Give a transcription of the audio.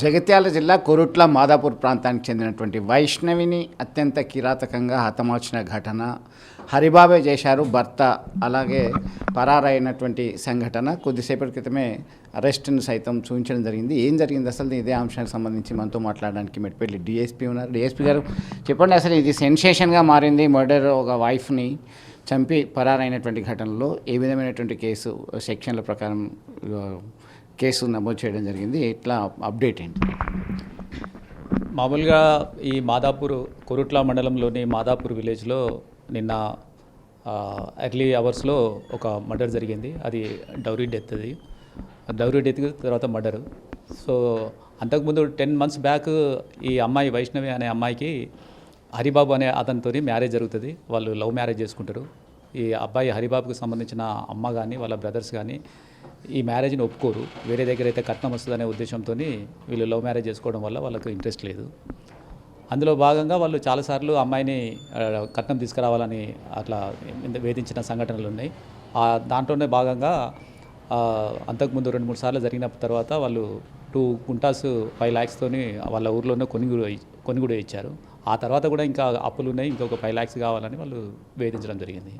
జగిత్యాల జిల్లా కొరుట్ల మాదాపూర్ ప్రాంతానికి చెందినటువంటి వైష్ణవిని అత్యంత కిరాతకంగా హతమార్చిన ఘటన హరిబాబే చేశారు భర్త అలాగే పరారైనటువంటి సంఘటన కొద్దిసేపటి క్రితమే అరెస్ట్ను సైతం చూపించడం జరిగింది. ఏం జరిగింది అసలు ఇదే అంశానికి సంబంధించి మనతో మాట్లాడడానికి మెట్పల్లి డిఎస్పీ ఉన్నారు. డిఎస్పీ గారు చెప్పండి, అసలు ఇది సెన్సేషన్గా మారింది. మర్డర్ ఒక వైఫ్ని చంపి పరారైనటువంటి ఘటనలో ఏ విధమైనటువంటి కేసు సెక్షన్ల ప్రకారం కేసు నమోదు చేయడం జరిగింది, ఎట్లా అప్డేట్ ఏంటి? మామూలుగా ఈ మాదాపూర్ కొరుట్ల మండలంలోని మాదాపూర్ విలేజ్లో నిన్న ఎర్లీ అవర్స్లో ఒక మర్డర్ జరిగింది. అది డౌరీ డెత్. డౌరీ డెత్ తర్వాత మర్డర్. సో అంతకుముందు 10 months బ్యాక్ ఈ అమ్మాయి వైష్ణవి అనే అమ్మాయికి హరిబాబు అనే అతనితో మ్యారేజ్ జరుగుతుంది. వాళ్ళు లవ్ మ్యారేజ్ చేసుకుంటారు. ఈ అబ్బాయి హరిబాబుకు సంబంధించిన అమ్మ కానీ వాళ్ళ బ్రదర్స్ కానీ ఈ మ్యారేజ్ని ఒప్పుకోరు. వేరే దగ్గర అయితే కట్నం వస్తుందనే ఉద్దేశంతో వీళ్ళు లవ్ మ్యారేజ్ చేసుకోవడం వల్ల వాళ్ళకు ఇంట్రెస్ట్ లేదు. అందులో భాగంగా వాళ్ళు చాలాసార్లు అమ్మాయిని కట్నం తీసుకురావాలని అట్లా వేధించిన సంఘటనలు ఉన్నాయి. దాంట్లోనే భాగంగా అంతకుముందు 2-3 సార్లు జరిగిన తర్వాత వాళ్ళు 2 గుంటాస్ 5 lakhs వాళ్ళ ఊర్లోనే కొని కూడా ఇచ్చారు. ఆ తర్వాత కూడా ఇంకా అప్పులు ఉన్నాయి, ఇంకొక 5 lakhs కావాలని వాళ్ళు వేధించడం జరిగింది.